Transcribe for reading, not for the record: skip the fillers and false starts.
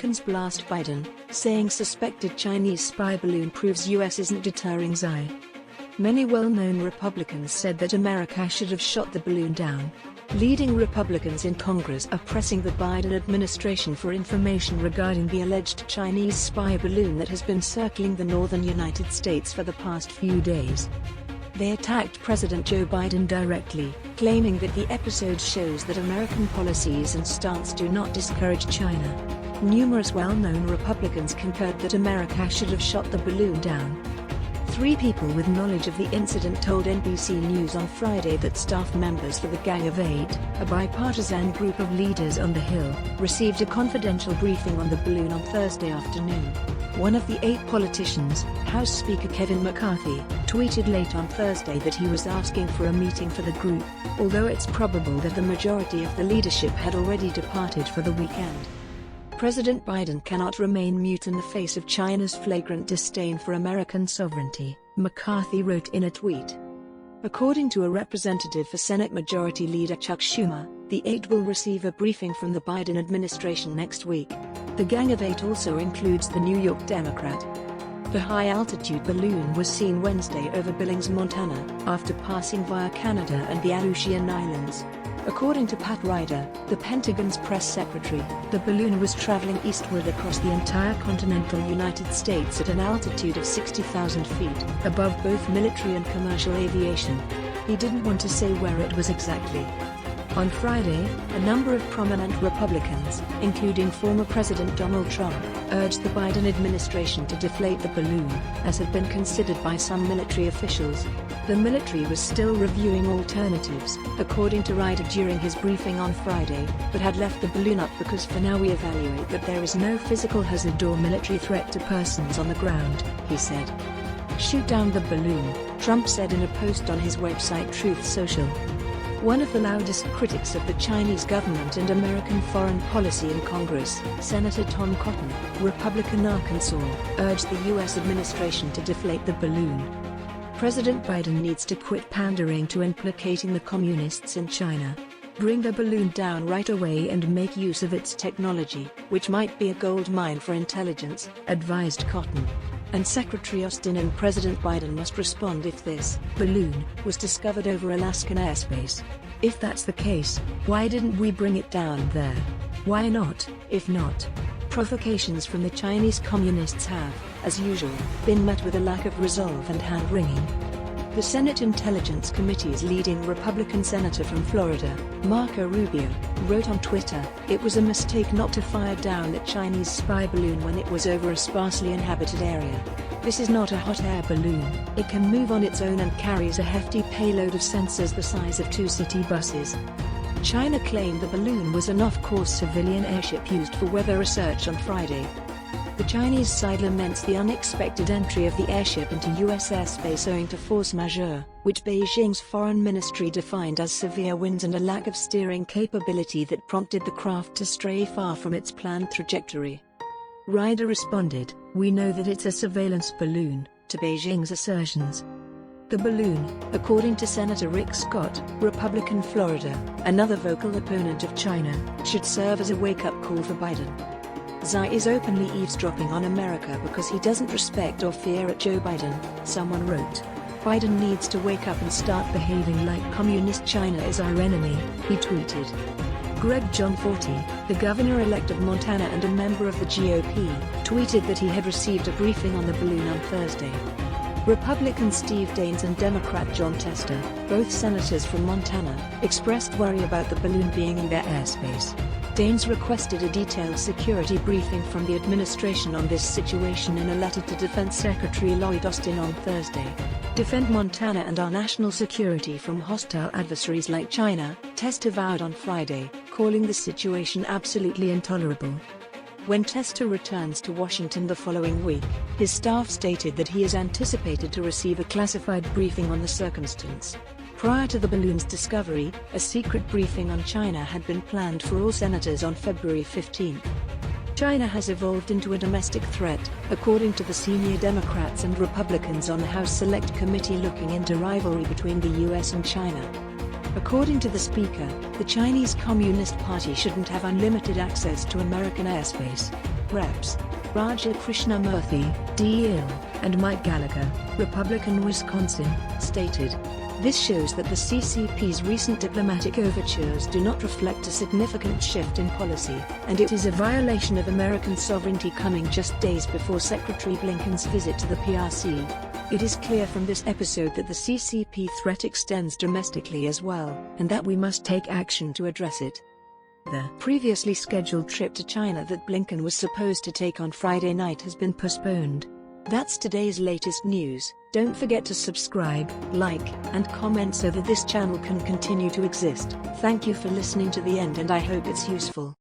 Republicans blast Biden, saying suspected Chinese spy balloon proves U.S. isn't deterring Xi. Many well-known Republicans said that America should have shot the balloon down. Leading Republicans in Congress are pressing the Biden administration for information regarding the alleged Chinese spy balloon that has been circling the northern United States for the past few days. They attacked President Joe Biden directly, claiming that the episode shows that American policies and stance do not discourage China. Numerous well-known Republicans concurred that America should have shot the balloon down. 3 people with knowledge of the incident told NBC News on Friday that staff members for the Gang of 8, a bipartisan group of leaders on the Hill, received a confidential briefing on the balloon on Thursday afternoon. One of the 8 politicians, House Speaker Kevin McCarthy, tweeted late on Thursday that he was asking for a meeting for the group, although it's probable that the majority of the leadership had already departed for the weekend. President Biden cannot remain mute in the face of China's flagrant disdain for American sovereignty, McCarthy wrote in a tweet. According to a representative for Senate Majority Leader Chuck Schumer, the 8 will receive a briefing from the Biden administration next week. The Gang of 8 also includes the New York Democrat. The high-altitude balloon was seen Wednesday over Billings, Montana, after passing via Canada and the Aleutian Islands. According to Pat Ryder, the Pentagon's press secretary, the balloon was traveling eastward across the entire continental United States at an altitude of 60,000 feet, above both military and commercial aviation. He didn't want to say where it was exactly. On Friday, a number of prominent Republicans, including former President Donald Trump, urged the Biden administration to deflate the balloon, as had been considered by some military officials. The military was still reviewing alternatives, according to Ryder during his briefing on Friday, but had left the balloon up because for now we evaluate that there is no physical hazard or military threat to persons on the ground, he said. Shoot down the balloon, Trump said in a post on his website Truth Social. One of the loudest critics of the Chinese government and American foreign policy in Congress, Senator Tom Cotton, Republican Arkansas, urged the U.S. administration to deflate the balloon. President Biden needs to quit pandering to implicating the communists in China. Bring the balloon down right away and make use of its technology, which might be a gold mine for intelligence, advised Cotton. And Secretary Austin and President Biden must respond if this balloon was discovered over Alaskan airspace. If that's the case, why didn't we bring it down there? Why not, if not? Provocations from the Chinese communists have, as usual, been met with a lack of resolve and hand-wringing. The Senate Intelligence Committee's leading Republican senator from Florida, Marco Rubio, wrote on Twitter, "It was a mistake not to fire down that Chinese spy balloon when it was over a sparsely inhabited area. This is not a hot air balloon, it can move on its own and carries a hefty payload of sensors the size of 2 city buses." China claimed the balloon was an off-course civilian airship used for weather research on Friday. The Chinese side laments the unexpected entry of the airship into U.S. airspace owing to force majeure, which Beijing's foreign ministry defined as severe winds and a lack of steering capability that prompted the craft to stray far from its planned trajectory. Ryder responded, "We know that it's a surveillance balloon," to Beijing's assertions. The balloon, according to Senator Rick Scott, Republican Florida, another vocal opponent of China, should serve as a wake-up call for Biden. Xi is openly eavesdropping on America because he doesn't respect or fear at Joe Biden, someone wrote. Biden needs to wake up and start behaving like communist China is our enemy, he tweeted. Greg Gianforte, the governor-elect of Montana and a member of the GOP, tweeted that he had received a briefing on the balloon on Thursday. Republican Steve Daines and Democrat John Tester, both senators from Montana, expressed worry about the balloon being in their airspace. Daines requested a detailed security briefing from the administration on this situation in a letter to Defense Secretary Lloyd Austin on Thursday. "Defend Montana and our national security from hostile adversaries like China," Tester vowed on Friday, calling the situation absolutely intolerable. When Tester returns to Washington the following week, his staff stated that he is anticipated to receive a classified briefing on the circumstance. Prior to the balloon's discovery, a secret briefing on China had been planned for all senators on February 15. China has evolved into a domestic threat, according to the senior Democrats and Republicans on the House Select Committee looking into rivalry between the U.S. and China. According to the Speaker, the Chinese Communist Party shouldn't have unlimited access to American airspace. Reps. Raja Krishnamurthy, DL, and Mike Gallagher, Republican Wisconsin, stated. This shows that the CCP's recent diplomatic overtures do not reflect a significant shift in policy, and it is a violation of American sovereignty coming just days before Secretary Blinken's visit to the PRC. It is clear from this episode that the CCP threat extends domestically as well, and that we must take action to address it. The previously scheduled trip to China that Blinken was supposed to take on Friday night has been postponed. That's today's latest news. Don't forget to subscribe, like, and comment so that this channel can continue to exist. Thank you for listening to the end, and I hope it's useful.